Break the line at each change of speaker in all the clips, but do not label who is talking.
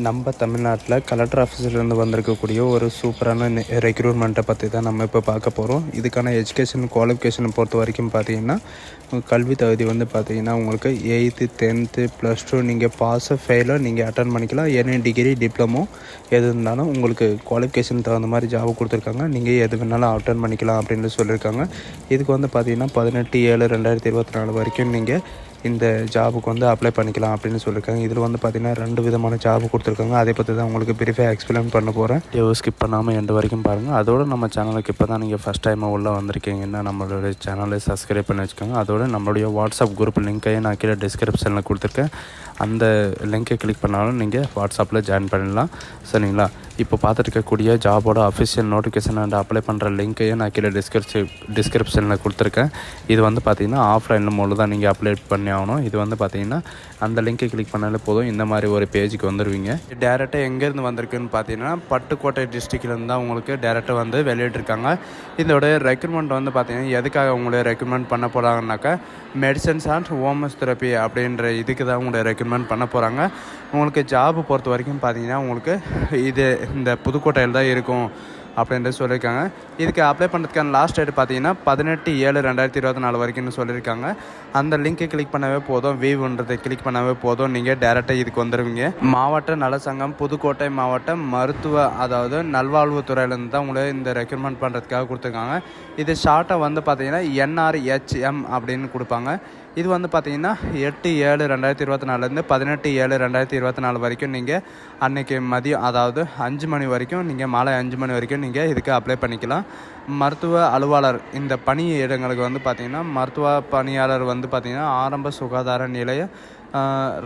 நம்ம தமிழ்நாட்டில் கலெக்டர் ஆஃபீஸிலேருந்து வந்திருக்கக்கூடிய ஒரு சூப்பரான ரெக்ரூட்மெண்ட்டை பற்றி தான் நம்ம இப்போ பார்க்க போகிறோம். இதுக்கான எஜுகேஷன் குவாலிஃபிகேஷனை பொறுத்த வரைக்கும் பார்த்தீங்கன்னா, கல்வி தகுதி வந்து பார்த்தீங்கன்னா உங்களுக்கு 8th 10th +2 நீங்கள் பாஸு ஃபெயிலோ நீங்கள் அட்டன் பண்ணிக்கலாம். எனி டிகிரி டிப்ளமோ எது இருந்தாலும் உங்களுக்கு குவாலிஃபிகேஷன் தகுந்த மாதிரி ஜாப் கொடுத்துருக்காங்க. நீங்கள் எது வேணாலும் அட்டன் பண்ணிக்கலாம் அப்படின்னு சொல்லியிருக்காங்க. இதுக்கு வந்து பார்த்தீங்கன்னா 18/7/2024 வரைக்கும் நீங்கள் இந்த ஜாபுக்கு வந்து அப்ளை பண்ணிக்கலாம் அப்படின்னு சொல்லியிருக்காங்க. இதில் வந்து பார்த்திங்கன்னா 2 விதமான ஜாப் கொடுத்துருக்காங்க. அதை பற்றி தான் உங்களுக்கு ப்ரீஃபாக எக்ஸ்பிளைன் பண்ண போகிறேன். ஸ்கிப் பண்ணாமல் எண்டு வரைக்கும் பாருங்கள். அதோடு நம்ம சேனலுக்கு இப்போ தான் நீங்கள் ஃபஸ்ட் டைமாக உள்ளே வந்திருக்கீங்கன்னா நம்மளுடைய சேனலை சப்ஸ்கிரைப் பண்ணி வச்சுக்கோங்க. அதோடு நம்மளுடைய வாட்ஸ்அப் குரூப் லிங்க்கையும் நான் கீழே டிஸ்கிரிப்ஷனில் கொடுத்துருக்கேன். அந்த லிங்க்கை கிளிக் பண்ணாலும் நீங்கள் வாட்ஸ்அப்பில் ஜாயின் பண்ணிடலாம். சரிங்களா? இப்போ பார்த்துட்டு இருக்கக்கூடிய ஜாபோட அஃபிஷியல் நோட்டிஃபிகேஷன் அண்ட் அப்ளை பண்ணுற லிங்க்கையும் நான் கீழே டிஸ்கிரிப்ஷனில் கொடுத்துருக்கேன். இது வந்து பார்த்திங்கன்னா ஆஃப்லைனில் மூலம் தான் நீங்கள் அப்ளை பண்ணி ஆகணும். இது வந்து பார்த்திங்கன்னா அந்த லிங்க்கை கிளிக் பண்ணாலே போதும், இந்த மாதிரி ஒரு பேஜுக்கு வந்துடுவீங்க. டேரெக்டாக எங்கேருந்து வந்திருக்குன்னு பார்த்தீங்கன்னா பட்டுக்கோட்டை டிஸ்ட்ரிக்ட்லேருந்து தான் உங்களுக்கு டேரெக்டாக வந்து வெளியிட்டிருக்காங்க. இதோடைய ரெக்ரூட்மெண்ட் வந்து பார்த்திங்கன்னா எதுக்காக உங்களுடைய ரெக்ரூட்மெண்ட் பண்ண போகிறாங்கனாக்கா மெடிசன்ஸ் அண்ட் ஹோமஸ் தெரப்பி அப்படின்ற இதுக்கு தான் உங்களுடைய ரெக்ரூட்மெண்ட் பண்ண போகிறாங்க. உங்களுக்கு ஜாப் பொறுத்த வரைக்கும் பார்த்திங்கன்னா உங்களுக்கு இது இந்த புதுக்கோட்டையில் தான் இருக்கும் அப்படின்ட்டு சொல்லியிருக்காங்க. இதுக்கு அப்ளை பண்ணுறதுக்கான லாஸ்ட் டேட் பார்த்தீங்கன்னா 18/7/2024 வரைக்கும்னு சொல்லியிருக்காங்க. அந்த லிங்க்கை கிளிக் பண்ணவே போதும், வியூன்றதை கிளிக் பண்ணவே போதும், நீங்கள் டேரெக்டாக இதுக்கு வந்துடுவீங்க. மாவட்ட நலசங்கம் புதுக்கோட்டை மாவட்ட மருத்துவ அதாவது நல்வாழ்வுத்துறையிலேருந்து தான் உங்களை இந்த ரெக்ரூட்மெண்ட் பண்ணுறதுக்காக கொடுத்துருக்காங்க. இது ஷார்ட்டாக வந்து பார்த்தீங்கன்னா NRHM அப்படின்னு கொடுப்பாங்க. இது வந்து பார்த்திங்கன்னா 8/7/2024 18/7/2024 வரைக்கும் நீங்கள் அன்றைக்கி மதியம் அதாவது 5 மணி வரைக்கும் நீங்கள் மாலை 5 மணி வரைக்கும் நீங்கள் இதுக்கு அப்ளை பண்ணிக்கலாம். மருத்துவ அலுவலர் இந்த பணி இடங்களுக்கு வந்து பார்த்திங்கன்னா மருத்துவ பணியாளர் வந்து பார்த்திங்கன்னா ஆரம்ப சுகாதார நிலைய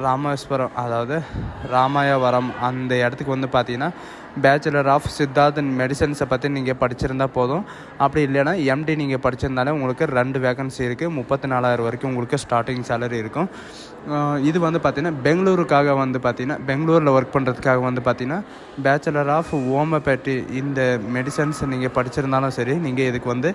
ராமேஸ்வரம் அதாவது ராமாயவரம் அந்த இடத்துக்கு வந்து பார்த்திங்கன்னா பேச்சுலர் ஆஃப் சித்தார்த் மெடிசன்ஸை பற்றி நீங்கள் படிச்சிருந்தால் போதும். அப்படி இல்லைன்னா MD நீங்கள் படிச்சிருந்தாலே உங்களுக்கு 2 வேகன்சி இருக்குது. 34,000 வரைக்கும் உங்களுக்கு ஸ்டார்டிங் சேலரி இருக்கும். இது வந்து பார்த்திங்கன்னா பெங்களூருக்காக வந்து பார்த்திங்கன்னா பெங்களூரில் ஒர்க் பண்ணுறதுக்காக வந்து பார்த்திங்கன்னா பேச்சுலர் ஆஃப் ஹோமியோபேத்தி இந்த மெடிசன்ஸ் நீங்கள் படிச்சிருந்தாலும் சரி நீங்கள் இதுக்கு வந்து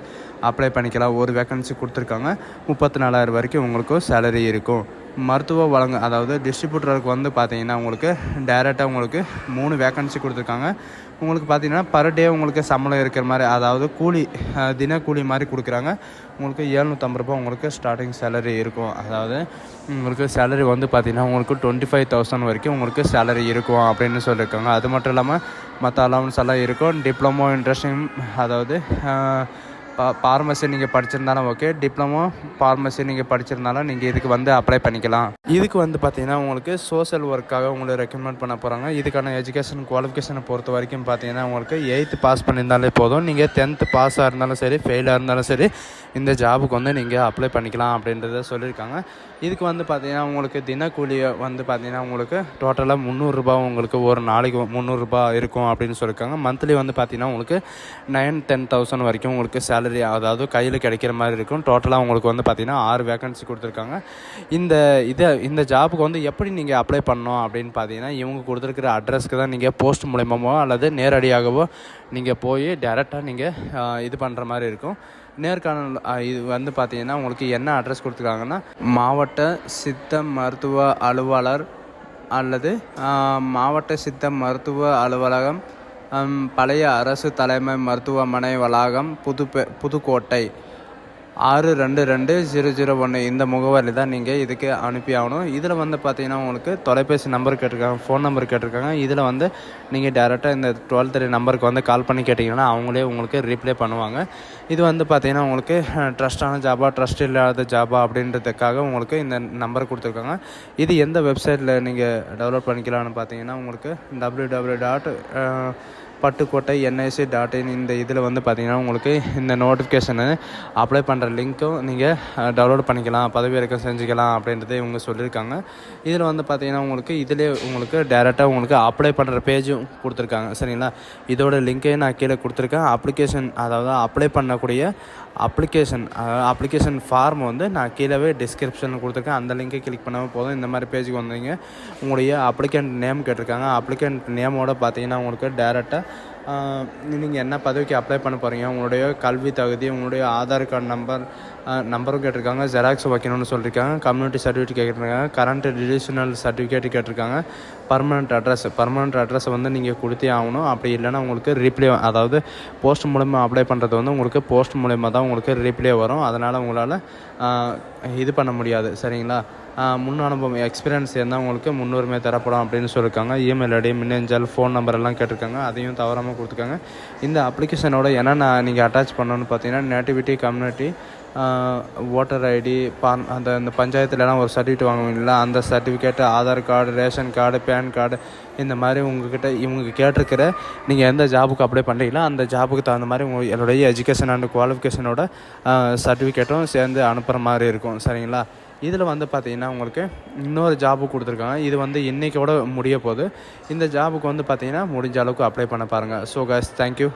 அப்ளை பண்ணிக்கலாம். ஒரு வேகன்சி கொடுத்துருக்காங்க. 34,000 வரைக்கும் உங்களுக்கு சேலரி இருக்கும். மருத்துவ அதாவது டிஸ்ட்ரிபியூட்டருக்கு வந்து பார்த்திங்கன்னா உங்களுக்கு டைரெக்டாக உங்களுக்கு 3 வேகன்சி கொடுத்துருக்காங்க. உங்களுக்கு பார்த்திங்கன்னா பர் டே உங்களுக்கு சம்பளம் இருக்கிற மாதிரி அதாவது கூலி தினக்கூலி மாதிரி கொடுக்குறாங்க. உங்களுக்கு 750 ரூபா உங்களுக்கு ஸ்டார்டிங் சேலரி இருக்கும். அதாவது உங்களுக்கு சேலரி வந்து பார்த்திங்கன்னா உங்களுக்கு 25,000 வரைக்கும் உங்களுக்கு சேலரி இருக்கும் அப்படின்னு சொல்லியிருக்காங்க. அது மட்டும் இல்லாமல் மற்ற அலவன்ஸ் எல்லாம் இருக்கும். டிப்ளமோ இன்ட்ரெஸ்டிங் அதாவது ஃபார்மசி நீங்கள் படிச்சிருந்தாலும் ஓகே, டிப்ளமோ ஃபார்மசி நீங்கள் படிச்சிருந்தாலும் நீங்கள் இதுக்கு வந்து அப்ளை பண்ணிக்கலாம். இதுக்கு வந்து பார்த்திங்கன்னா உங்களுக்கு சோஷியல் ஒர்க்காக உங்களை ரெக்கமெண்ட் பண்ண போகிறாங்க. இதுக்கான எஜுகேஷன் குவாலிஃபிகேஷனை பொறுத்த வரைக்கும் பார்த்திங்கன்னா உங்களுக்கு 8th பாஸ் பண்ணியிருந்தாலே போதும். நீங்கள் 10th பாஸாக இருந்தாலும் சரி ஃபெயிலாக இருந்தாலும் சரி இந்த ஜாபுக்கு வந்து நீங்கள் அப்ளை பண்ணிக்கலாம் அப்படின்றத சொல்லியிருக்காங்க. இதுக்கு வந்து பார்த்திங்கன்னா உங்களுக்கு தினக்கூலியை வந்து பார்த்திங்கன்னா உங்களுக்கு டோட்டலாக 300 ரூபா உங்களுக்கு ஒரு நாளைக்கு 300 ரூபா இருக்கும் அப்படின்னு சொல்லியிருக்காங்க. மந்த்லி வந்து பார்த்திங்கன்னா உங்களுக்கு 9-10,000 வரைக்கும் உங்களுக்கு சேலரி அதாவது கையில் கிடைக்கிற மாதிரி இருக்கும். டோட்டலாக உங்களுக்கு வந்து பார்த்திங்கன்னா 6 வேகன்சி கொடுத்துருக்காங்க. இந்த ஜாபுக்கு வந்து எப்படி நீங்கள் அப்ளை பண்ணணும் அப்படின்னு பார்த்தீங்கன்னா இவங்க கொடுத்துருக்கிற அட்ரஸ்க்கு தான் நீங்கள் போஸ்ட் மூலமாகவோ அல்லது நேரடியாகவோ நீங்கள் போய் டேரெக்டாக நீங்கள் இது பண்ணுற மாதிரி இருக்கும். நேர்காணல் இது வந்து பார்த்திங்கன்னா உங்களுக்கு என்ன அட்ரஸ் கொடுத்துருக்காங்கன்னா மாவட்ட சித்த மருத்துவ அலுவலர் அல்லது மாவட்ட சித்த மருத்துவ அலுவலகம் பழைய அரசு தலைமை மருத்துவமனை வளாகம் புதுக்கோட்டை 622001 இந்த முகவரி தான் நீங்கள் இதுக்கு அனுப்பி ஆகணும். இதில் வந்து பார்த்திங்கன்னா உங்களுக்கு தொலைபேசி நம்பர் கேட்டிருக்காங்க, ஃபோன் நம்பர் கேட்டிருக்காங்க. இதில் வந்து நீங்கள் டேரெக்டாக இந்த 12 நம்பருக்கு வந்து கால் பண்ணி கேட்டிங்கன்னா அவங்களே உங்களுக்கு ரீப்ளே பண்ணுவாங்க. இது வந்து பார்த்திங்கன்னா உங்களுக்கு ட்ரஸ்டான ஜாபா ட்ரஸ்ட் இல்லாத ஜாபா அப்படின்றதுக்காக உங்களுக்கு இந்த நம்பர் கொடுத்துருக்காங்க. இது எந்த வெப்சைட்டில் நீங்கள் டெவலப் பண்ணிக்கலாம்னு பார்த்தீங்கன்னா உங்களுக்கு www.pattukottai.nic.in இந்த இதில் வந்து பார்த்திங்கன்னா உங்களுக்கு இந்த நோட்டிஃபிகேஷனு அப்ளை பண்ணுற லிங்க்கும் நீங்கள் டவுன்லோட் பண்ணிக்கலாம், பதவி இறக்கம் செஞ்சுக்கலாம் அப்படின்றத இவங்க சொல்லியிருக்காங்க. இதில் வந்து பார்த்திங்கன்னா உங்களுக்கு இதிலே உங்களுக்கு டேரெக்டாக உங்களுக்கு அப்ளை பண்ணுற பேஜும் கொடுத்துருக்காங்க. சரிங்களா? இதோட லிங்க்கையும் நான் கீழே கொடுத்துருக்கேன். அப்ளிகேஷன் அதாவது அப்ளை பண்ணக்கூடிய அப்ளிகேஷன் ஃபார்ம் வந்து நான் கீழே டிஸ்கிரிப்ஷனில் கொடுத்துருக்கேன். அந்த லிங்கை கிளிக் பண்ணாமல் போதும், இந்த மாதிரி பேஜுக்கு வந்தீங்க. உங்களுடைய அப்ளிகண்ட் நேம் கேட்டிருக்காங்க. அப்ளிகண்ட் நேமோட பார்த்தீங்கன்னா உங்களுக்கு டேரெக்டாக நீங்கள் என்ன பதவிக்கு அப்ளை பண்ண போகிறீங்க, உங்களுடைய கல்வி தகுதி, உங்களுடைய ஆதார் கார்டு நம்பரும் கேட்டிருக்காங்க, ஜெராக்ஸ் வைக்கணும்னு சொல்லியிருக்காங்க, கம்யூனிட்டி சர்டிஃபிகேட் கேட்டிருக்காங்க, கரண்ட் ரிலேஷனல் சர்டிஃபிகேட் கேட்டிருக்காங்க, பர்மனெண்ட் அட்ரஸை வந்து நீங்கள் கொடுத்தே ஆகணும். அப்படி இல்லைன்னா உங்களுக்கு ரீப்ளே, அதாவது போஸ்ட் மூலமாக அப்ளை பண்ணுறது வந்து உங்களுக்கு போஸ்ட் மூலமாக தான் உங்களுக்கு ரீப்ளே வரும். அதனால் உங்களால் இது பண்ண முடியாது. சரிங்களா? முன் அனுபவம் எக்ஸ்பீரியன்ஸ் இருந்தால் உங்களுக்கு முன்னுரிமை தரப்படும் அப்படின்னு சொல்லியிருக்காங்க. இமெயில் ஐடி, மின்னஞ்சல், ஃபோன் நம்பர் எல்லாம் கேட்டிருக்காங்க. அதையும் தவறாமல் கொடுத்துருக்காங்க. இந்த அப்ளிகேஷனோட என்னென்ன நீங்கள் அட்டாச் பண்ணணும்னு பார்த்தீங்கன்னா, நேட்டிவிட்டி, கம்யூனிட்டி, ஓட்டர் ஐடி, அந்த பஞ்சாயத்துலலாம் ஒரு சர்டிஃபிகேட் வாங்குவீங்களா, அந்த certificate, Aadhaar card, ration card, pan card, இந்த மாதிரி இவங்க கேட்டிருக்கிற நீங்கள் எந்த ஜாபுக்கு அப்ளை பண்ணுறீங்களோ அந்த ஜாபுக்கு தகுந்த மாதிரி என்னுடைய எஜுகேஷன் அண்ட் குவாலிஃபிகேஷனோட சர்டிஃபிகேட்டும் சேர்ந்து அனுப்புகிற மாதிரி இருக்கும். சரிங்களா? இதில் வந்து பார்த்திங்கன்னா உங்களுக்கு இன்னொரு ஜாபு கொடுத்துருக்காங்க. இது வந்து இன்றைக்கோட முடிய போகுது. இந்த ஜாபுக்கு வந்து பார்த்திங்கன்னா முடிஞ்ச அளவுக்கு அப்ளை பண்ண பாருங்கள். So guys, thank you.